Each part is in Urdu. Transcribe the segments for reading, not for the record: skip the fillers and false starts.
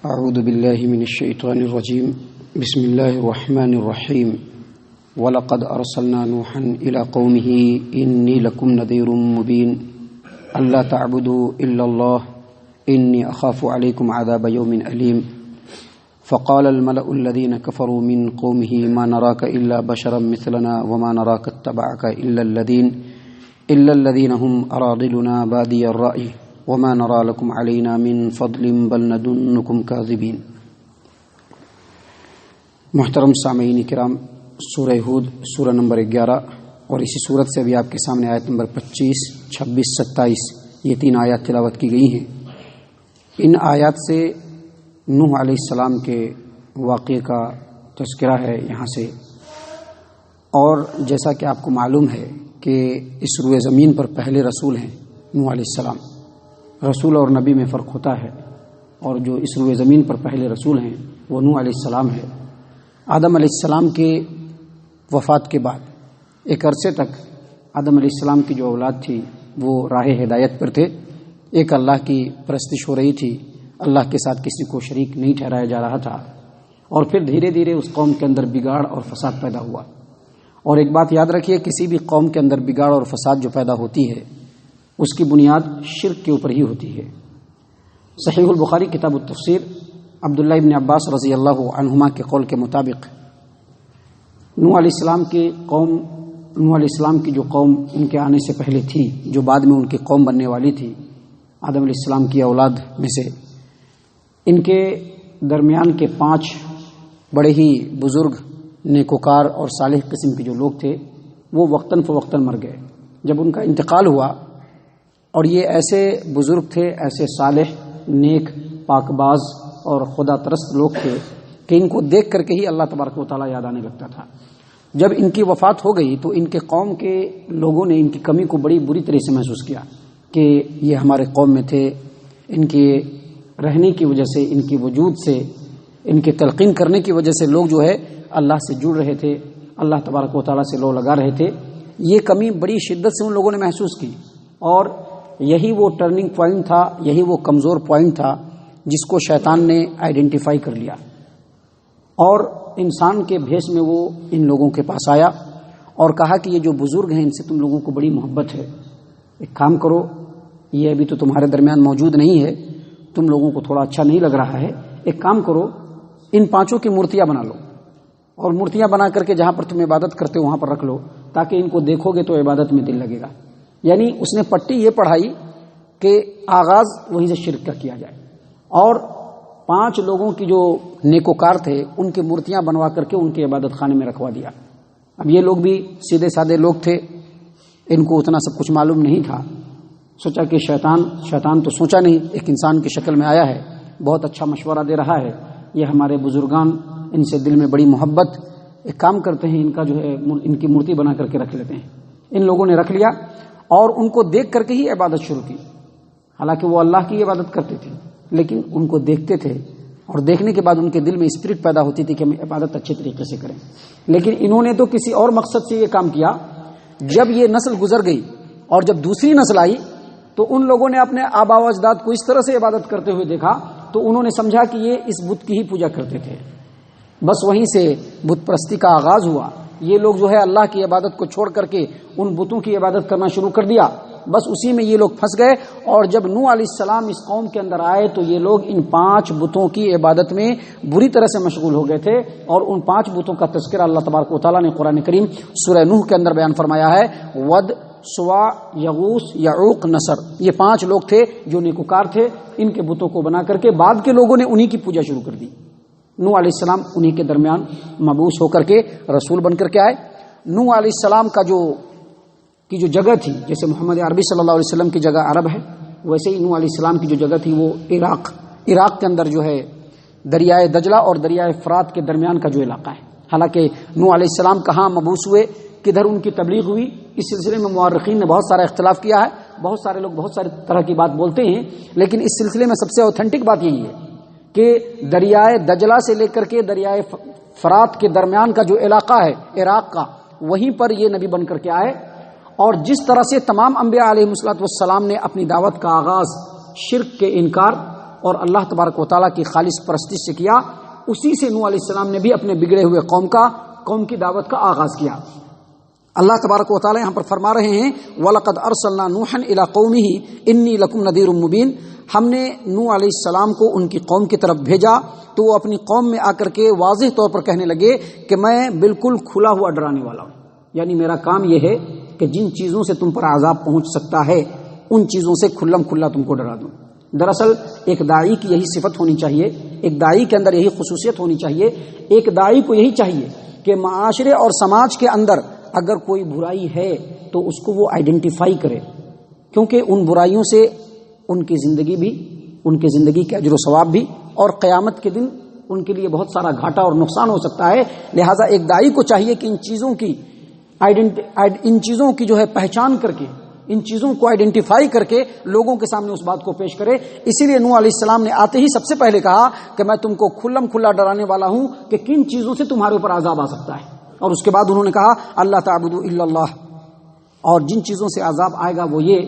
اعوذ باللہ من الشیطان الرجیم بسم اللہ الرحمن الرحیم وَلَقَدْ أَرْسَلْنَا نُوحًا إِلَىٰ قَوْمِهِ إِنِّي لَكُمْ نَذِيرٌ مُّبِينٌ أَلَّا تَعْبُدُوا إِلَّا اللَّهَ إِنِّي أَخَافُ عَلَيْكُمْ عَذَابَ يَوْمٍ أَلِيمٍ فَقَالَ الْمَلَأُ الَّذِينَ كَفَرُوا مِنْ قَوْمِهِ مَا نَرَاكَ إِلَّا بَشَرًا مِثْلَنَا وَمَا نَرَاكَ اتَّبَعَكَ إِلَّا الَّذِينَ هُمْ أَرَاذِلُنَا بَادِيَ الرَّأْيِ وَمَا نَرَىٰ لَكُمْ عَلَيْنَا مِنْ فَضْلٍ بَلْ نَظُنُّكُمْ كَاذِبِينَ۔ محترم سامعین کرام، سورہ ہود سورہ نمبر 11 اور اسی صورت سے ابھی آپ کے سامنے آیت نمبر 25، 26، 27 یہ 3 آیات تلاوت کی گئی ہیں۔ ان آیات سے نوح علیہ السلام کے واقعے کا تذکرہ ہے یہاں سے، اور جیسا کہ آپ کو معلوم ہے کہ اس روئے زمین پر پہلے رسول ہیں نوح علیہ السلام۔ رسول اور نبی میں فرق ہوتا ہے، اور جو اس روئے زمین پر پہلے رسول ہیں وہ نوح علیہ السلام ہے۔ آدم علیہ السلام کے وفات کے بعد ایک عرصے تک آدم علیہ السلام کی جو اولاد تھی وہ راہ ہدایت پر تھے، ایک اللہ کی پرستش ہو رہی تھی، اللہ کے ساتھ کسی کو شریک نہیں ٹھہرایا جا رہا تھا، اور پھر دھیرے دھیرے اس قوم کے اندر بگاڑ اور فساد پیدا ہوا۔ اور ایک بات یاد رکھیے، کسی بھی قوم کے اندر بگاڑ اور فساد جو پیدا ہوتی ہے اس کی بنیاد شرک کے اوپر ہی ہوتی ہے۔ صحیح البخاری کتاب التفسیر عبداللہ ابن عباس رضی اللہ عنہما کے قول کے مطابق نوح علیہ السلام کی جو قوم ان کے آنے سے پہلے تھی، جو بعد میں ان کی قوم بننے والی تھی آدم علیہ السلام کی اولاد میں سے، ان کے درمیان کے 5 بڑے ہی بزرگ نیکوکار اور صالح قسم کے جو لوگ تھے وہ وقتاً فوقتاً مر گئے۔ جب ان کا انتقال ہوا، اور یہ ایسے بزرگ تھے، ایسے صالح، نیک، پاک باز اور خدا پرست لوگ تھے کہ ان کو دیکھ کر کے ہی اللہ تبارک و تعالیٰ یاد آنے لگتا تھا۔ جب ان کی وفات ہو گئی تو ان کے قوم کے لوگوں نے ان کی کمی کو بڑی بری طرح سے محسوس کیا کہ یہ ہمارے قوم میں تھے، ان کے رہنے کی وجہ سے، ان کی وجود سے، ان کے تلقین کرنے کی وجہ سے لوگ جو ہے اللہ سے جڑ رہے تھے، اللہ تبارک و تعالیٰ سے لو لگا رہے تھے۔ یہ کمی بڑی شدت سے ان لوگوں نے محسوس کی، اور یہی وہ ٹرننگ پوائنٹ تھا، یہی وہ کمزور پوائنٹ تھا جس کو شیطان نے آئیڈینٹیفائی کر لیا، اور انسان کے بھیس میں وہ ان لوگوں کے پاس آیا اور کہا کہ یہ جو بزرگ ہیں ان سے تم لوگوں کو بڑی محبت ہے، ایک کام کرو، یہ ابھی تو تمہارے درمیان موجود نہیں ہے، تم لوگوں کو تھوڑا اچھا نہیں لگ رہا ہے، ایک کام کرو، ان 5 کی مورتیاں بنا لو، اور مورتیاں بنا کر کے جہاں پر تم عبادت کرتے ہو وہاں پر رکھ لو، تاکہ ان کو دیکھو گے تو عبادت میں دل لگے گا۔ یعنی اس نے پٹی یہ پڑھائی کہ آغاز وہیں سے شرک کا کیا جائے، اور 5 لوگوں کی جو نیکوکار تھے ان کی مورتیاں بنوا کر کے ان کے عبادت خانے میں رکھوا دیا۔ اب یہ لوگ بھی سیدھے سادے لوگ تھے، ان کو اتنا سب کچھ معلوم نہیں تھا، سوچا کہ شیطان تو سوچا نہیں، ایک انسان کی شکل میں آیا ہے، بہت اچھا مشورہ دے رہا ہے، یہ ہمارے بزرگان، ان سے دل میں بڑی محبت، ایک کام کرتے ہیں ان کا جو ہے ان کی مورتی بنا کر کے رکھ لیتے ہیں۔ ان لوگوں نے رکھ لیا اور ان کو دیکھ کر کے ہی عبادت شروع کی، حالانکہ وہ اللہ کی عبادت کرتے تھے، لیکن ان کو دیکھتے تھے، اور دیکھنے کے بعد ان کے دل میں اسپرٹ پیدا ہوتی تھی کہ ہم عبادت اچھے طریقے سے کریں۔ لیکن انہوں نے تو کسی اور مقصد سے یہ کام کیا۔ جب یہ نسل گزر گئی اور جب دوسری نسل آئی تو ان لوگوں نے اپنے آبا و اجداد کو اس طرح سے عبادت کرتے ہوئے دیکھا تو انہوں نے سمجھا کہ یہ اس بت کی ہی پوجا کرتے تھے، بس وہیں سے بت پرستی کا آغاز ہوا۔ یہ لوگ جو ہے اللہ کی عبادت کو چھوڑ کر کے ان بتوں کی عبادت کرنا شروع کر دیا، بس اسی میں یہ لوگ پھنس گئے۔ اور جب نوح علیہ السلام اس قوم کے اندر آئے تو یہ لوگ ان 5 بتوں کی عبادت میں بری طرح سے مشغول ہو گئے تھے، اور ان 5 بتوں کا تذکرہ اللہ تبارک و تعالیٰ نے قرآن کریم سورہ نوح کے اندر بیان فرمایا ہے۔ ود، سوا، یغوث، یعوق، نصر، یہ 5 لوگ تھے جو نیکوکار تھے، ان کے بتوں کو بنا کر کے بعد کے لوگوں نے انہی کی پوجا شروع کر دی۔ نوح علیہ السلام انہی کے درمیان مبعوث ہو کر کے رسول بن کر کے آئے۔ نوح علیہ السلام کا جو جگہ تھی، جیسے محمد عربی صلی اللہ علیہ وسلم کی جگہ عرب ہے، ویسے ہی نوح علیہ السلام کی جو جگہ تھی وہ عراق کے اندر جو ہے دریائے دجلہ اور دریائے فرات کے درمیان کا جو علاقہ ہے۔ حالانکہ نوح علیہ السلام کہاں مبعوث ہوئے، کدھر ان کی تبلیغ ہوئی، اس سلسلے میں مورخین نے بہت سارا اختلاف کیا ہے، بہت سارے لوگ بہت سارے طرح کی بات بولتے ہیں، لیکن اس سلسلے میں سب سے اوتھینٹک بات یہی ہے کہ دریائے دجلہ سے لے کر کے دریائے فرات کے درمیان کا جو علاقہ ہے عراق کا، وہیں پر یہ نبی بن کر کے آئے، اور جس طرح سے تمام انبیاء علیہ الصلوۃ والسلام نے اپنی دعوت کا آغاز شرک کے انکار اور اللہ تبارک و تعالیٰ کی خالص پرستش سے کیا، اسی سے نوح علیہ السلام نے بھی اپنے بگڑے ہوئے قوم کی دعوت کا آغاز کیا۔ اللہ تبارک و تعالیٰ یہاں پر فرما رہے ہیں وَلَقَدْ أَرْسَلْنَا نُوحًا إِلَىٰ قَوْمِهِ إِنِّي لَكُمْ نَذِيرٌ مُّبِينٌ، ہم نے نوح علیہ السلام کو ان کی قوم کی طرف بھیجا تو وہ اپنی قوم میں آ کر کے واضح طور پر کہنے لگے کہ میں بالکل کھلا ہوا ڈرانے والا ہوں، یعنی میرا کام یہ ہے کہ جن چیزوں سے تم پر عذاب پہنچ سکتا ہے ان چیزوں سے کھلم کھلا تم کو ڈرا دوں۔ دراصل ایک داعی کی یہی صفت ہونی چاہیے، ایک داعی کے اندر یہی خصوصیت ہونی چاہیے، ایک داعی کو یہی چاہیے کہ معاشرے اور سماج کے اندر اگر کوئی برائی ہے تو اس کو وہ آئیڈینٹیفائی کرے، کیونکہ ان برائیوں سے ان کی زندگی بھی، ان کی زندگی کے اجر و ثواب بھی، اور قیامت کے دن ان کے لیے بہت سارا گھاٹا اور نقصان ہو سکتا ہے۔ لہٰذا ایک داعی کو چاہیے کہ ان چیزوں کی جو ہے پہچان کر کے، ان چیزوں کو آئیڈینٹیفائی کر کے لوگوں کے سامنے اس بات کو پیش کرے۔ اسی لیے نوح علیہ السلام نے آتے ہی سب سے پہلے کہا کہ میں تم کو کھلم کھلا ڈرانے والا ہوں کہ کن چیزوں سے تمہارے اوپر عذاب آ سکتا ہے، اور اس کے بعد انہوں نے کہا اللہ تعبدوا الا اللہ، اور جن چیزوں سے عذاب آئے گا وہ یہ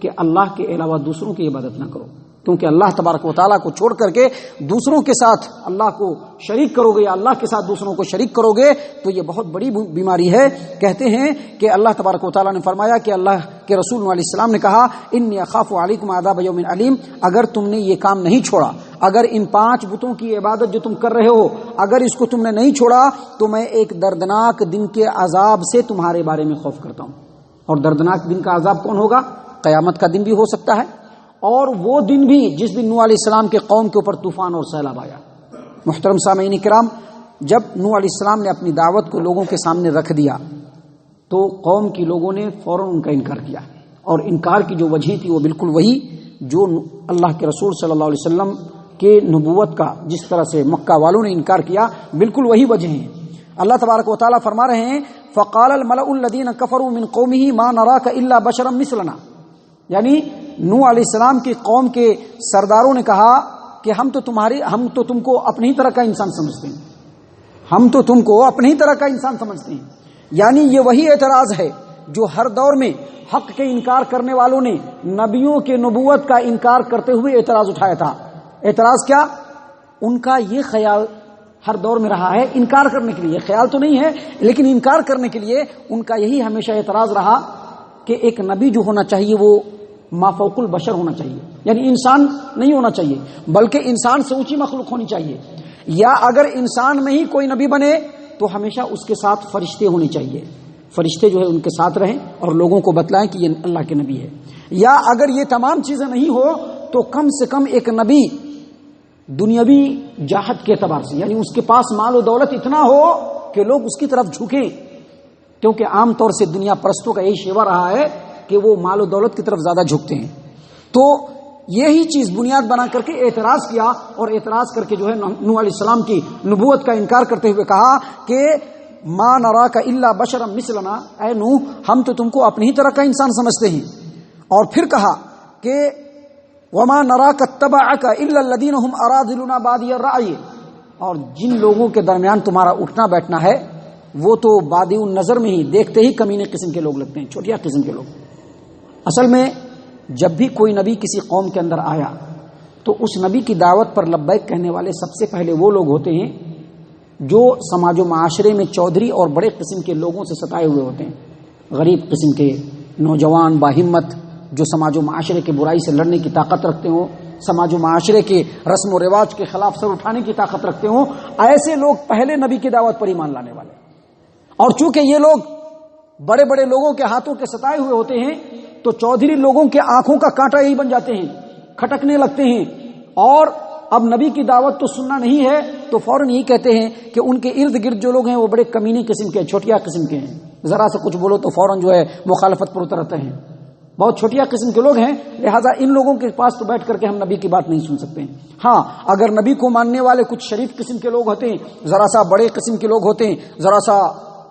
کہ اللہ کے علاوہ دوسروں کی عبادت نہ کرو، کیونکہ اللہ تبارک و تعالیٰ کو چھوڑ کر کے دوسروں کے ساتھ اللہ کو شریک کرو گے یا اللہ کے ساتھ دوسروں کو شریک کرو گے تو یہ بہت بڑی بیماری ہے۔ کہتے ہیں کہ اللہ تبارک و تعالیٰ نے فرمایا کہ اللہ کے رسول علیہ السلام نے کہا انی اخاف علیکم عذاب یوم علیم، اگر تم نے یہ کام نہیں چھوڑا، اگر ان 5 بتوں کی عبادت جو تم کر رہے ہو اگر اس کو تم نے نہیں چھوڑا تو میں ایک دردناک دن کے عذاب سے تمہارے بارے میں خوف کرتا ہوں۔ اور دردناک دن کا عذاب کون ہوگا؟ قیامت کا دن بھی ہو سکتا ہے، اور وہ دن بھی جس دن نوح علیہ السلام کے قوم کے اوپر طوفان اور سیلاب آیا۔ محترم سامعین کرام، جب نوح علیہ السلام نے اپنی دعوت کو لوگوں کے سامنے رکھ دیا تو قوم کی لوگوں نے فوراً ان کا انکار کیا، اور انکار کی جو وجہ تھی وہ بالکل وہی جو اللہ کے رسول صلی اللہ علیہ وسلم کے نبوت کا جس طرح سے مکہ والوں نے انکار کیا، بالکل وہی وجہ ہیں۔ اللہ تبارک و تعالیٰ فرما رہے ہیں فقال الملأ الذين كفروا من قومه ما نراك الا بشرا مثلنا، یعنی نوح علیہ السلام کی قوم کے سرداروں نے کہا کہ ہم تو تم کو اپنی ہی طرح کا انسان سمجھتے ہیں، ہم تو تم کو اپنی ہی طرح کا انسان سمجھتے ہیں۔ یعنی یہ وہی اعتراض ہے جو ہر دور میں حق کے انکار کرنے والوں نے نبیوں کے نبوت کا انکار کرتے ہوئے اعتراض اٹھایا تھا۔ اعتراض کیا؟ ان کا یہ خیال ہر دور میں رہا ہے، انکار کرنے کے لیے، خیال تو نہیں ہے لیکن انکار کرنے کے لیے ان کا یہی ہمیشہ اعتراض رہا کہ ایک نبی جو ہونا چاہیے وہ مافوق البشر ہونا چاہیے، یعنی انسان نہیں ہونا چاہیے بلکہ انسان سے اونچی مخلوق ہونی چاہیے، یا اگر انسان میں ہی کوئی نبی بنے تو ہمیشہ اس کے ساتھ فرشتے ہونے چاہیے، فرشتے جو ہے ان کے ساتھ رہیں اور لوگوں کو بتلائیں کہ یہ اللہ کے نبی ہے۔ یا اگر یہ تمام چیزیں نہیں ہو تو کم سے کم ایک نبی دنیاوی جاہت کے اعتبار سے، یعنی اس کے پاس مال و دولت اتنا ہو کہ لوگ اس کی طرف جھکیں، کیونکہ عام طور سے دنیا پرستوں کا یہی شیوا رہا ہے کہ وہ مال و دولت کی طرف زیادہ جھکتے ہیں۔ تو یہی چیز بنیاد بنا کر کے اعتراض کیا، اور اعتراض کر کے جو ہے نوح علیہ السلام کی نبوت کا انکار کرتے ہوئے کہا کہ ما نراک الا بشرا مثلنا، اے نوح ہم تو تم کو اپنی ہی طرح کا انسان سمجھتے ہیں۔ اور پھر کہا کہ وما نراک اتبعک الا الذین هم اراذلنا بادی الرأی، اور جن لوگوں کے درمیان تمہارا اٹھنا بیٹھنا ہے وہ تو بادی النظر میں ہی دیکھتے ہی کمینے قسم کے لوگ لگتے ہیں، چھوٹیا قسم کے لوگ۔ اصل میں جب بھی کوئی نبی کسی قوم کے اندر آیا تو اس نبی کی دعوت پر لبیک کہنے والے سب سے پہلے وہ لوگ ہوتے ہیں جو سماج و معاشرے میں چودھری اور بڑے قسم کے لوگوں سے ستائے ہوئے ہوتے ہیں، غریب قسم کے نوجوان باہمت جو سماج و معاشرے کے برائی سے لڑنے کی طاقت رکھتے ہوں، سماج و معاشرے کے رسم و رواج کے خلاف سر اٹھانے کی طاقت رکھتے ہوں، ایسے لوگ پہلے نبی کی دعوت پر ایمان لانے والے۔ اور چونکہ یہ لوگ بڑے بڑے لوگوں کے ہاتھوں کے ستائے ہوئے ہوتے ہیں تو چودھری لوگوں کے آنکھوں کا کانٹا یہی بن جاتے ہیں، کھٹکنے لگتے ہیں، اور اب نبی کی دعوت تو سننا نہیں ہے تو فوراً یہی کہتے ہیں کہ ان کے ارد گرد جو لوگ ہیں وہ بڑے کمینے قسم کے، چھوٹیا قسم کے ہیں، ذرا سا کچھ بولو تو فوراً جو ہے مخالفت پر اترتے ہیں، بہت چھوٹیا قسم کے لوگ ہیں، لہٰذا ان لوگوں کے پاس تو بیٹھ کر کے ہم نبی کی بات نہیں سن سکتے ہیں۔ ہاں اگر نبی کو ماننے والے کچھ شریف قسم کے لوگ ہوتے ہیں، ذرا سا بڑے قسم کے لوگ ہوتے ہیں، ذرا سا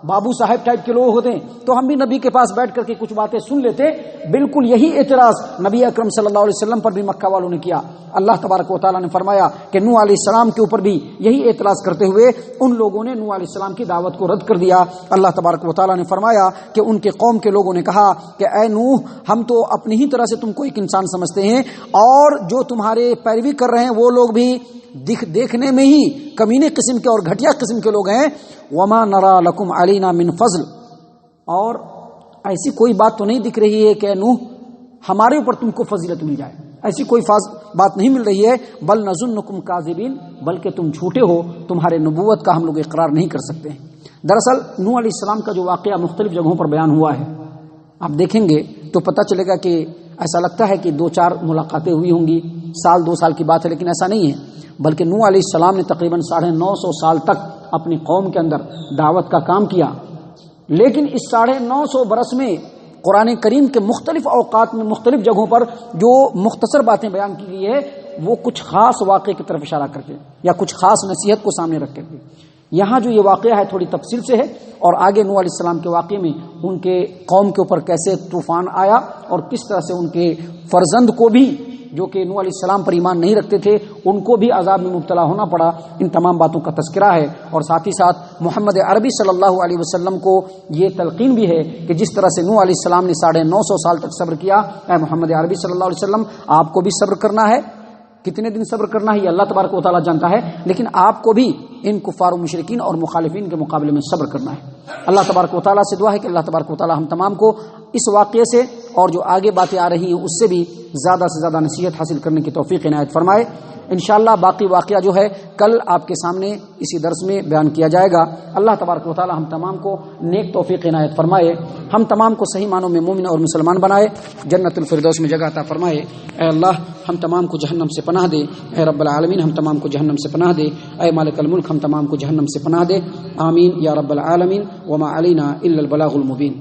بابو صاحب ٹائپ کے لوگ ہوتے ہیں تو ہم بھی نبی کے پاس بیٹھ کر کے کچھ باتیں سن لیتے. بالکل یہی اعتراض نبی اکرم صلی اللہ علیہ وسلم پر بھی مکہ والوں نے کیا. اللہ تبارک و تعالیٰ نے فرمایا کہ نوح علیہ السلام کے اوپر بھی یہی اعتراض کرتے ہوئے ان لوگوں نے نوح علیہ السلام کی دعوت کو رد کر دیا. اللہ تبارک و تعالیٰ نے فرمایا کہ ان کے قوم کے لوگوں نے کہا کہ اے نوح ہم تو اپنی ہی طرح سے تم کو ایک انسان سمجھتے ہیں اور جو تمہارے پیروی کر رہے ہیں وہ لوگ بھی دیکھنے میں ہی کمینے قسم کے اور گھٹیا قسم کے لوگ ہیں. وما نرا لکم علینا من فضل, اور ایسی کوئی بات تو نہیں دکھ رہی ہے کہ نوح ہمارے اوپر تم کو فضیلت مل جائے, ایسی کوئی بات نہیں مل رہی ہے. بل نظنکم کاذبین, بلکہ تم جھوٹے ہو, تمہارے نبوت کا ہم لوگ اقرار نہیں کر سکتے. دراصل نوح علیہ السلام کا جو واقعہ مختلف جگہوں پر بیان ہوا ہے, آپ دیکھیں گے تو پتہ چلے گا کہ ایسا لگتا ہے کہ 2-4 ملاقاتیں ہوئی ہوں گی, 2 سال کی بات ہے, لیکن ایسا نہیں ہے. بلکہ نوح علیہ السلام نے تقریباً 950 سال تک اپنی قوم کے اندر دعوت کا کام کیا. لیکن اس 950 برس میں قرآن کریم کے مختلف اوقات میں مختلف جگہوں پر جو مختصر باتیں بیان کی گئی ہے وہ کچھ خاص واقعے کی طرف اشارہ کر کے یا کچھ خاص نصیحت کو سامنے رکھ کر کے. یہاں جو یہ واقعہ ہے تھوڑی تفصیل سے ہے, اور آگے نوح علیہ السلام کے واقعے میں ان کے قوم کے اوپر کیسے طوفان آیا اور کس طرح سے ان کے فرزند کو بھی جو کہ نوح علیہ السلام پر ایمان نہیں رکھتے تھے ان کو بھی عذاب میں مبتلا ہونا پڑا. ان تمام باتوں کا تذکرہ ہے, اور ساتھ ہی ساتھ محمد عربی صلی اللہ علیہ وسلم کو یہ تلقین بھی ہے کہ جس طرح سے نوح علیہ السلام نے 950 سال تک صبر کیا, اے محمد عربی صلی اللہ علیہ وسلم آپ کو بھی صبر کرنا ہے. کتنے دن صبر کرنا ہے یہ اللہ تبارک و تعالیٰ جانتا ہے, لیکن آپ کو بھی ان کفار و مشرکین اور مخالفین کے مقابلے میں صبر کرنا ہے. اللہ تبارک و تعالیٰ سے دعا ہے کہ اللہ تبارک و تعالیٰ ہم تمام کو اس واقعے سے اور جو آگے باتیں آ رہی ہیں اس سے بھی زیادہ سے زیادہ نصیحت حاصل کرنے کی توفیق عنایت فرمائے. انشاءاللہ باقی واقعہ جو ہے کل آپ کے سامنے اسی درس میں بیان کیا جائے گا. اللہ تبارک و تعالی ہم تمام کو نیک توفیق عنایت فرمائے, ہم تمام کو صحیح معنوں میں مومن اور مسلمان بنائے, جنت الفردوس میں جگہ عطا فرمائے. اے اللہ ہم تمام کو جہنم سے پناہ دے, اے رب العالمین ہم تمام کو جہنم سے پناہ دے, اے مالک الملک ہم تمام کو جہنم سے پناہ دے. آمین یا رب العالمین. وما علینا الا البلاغ المبین.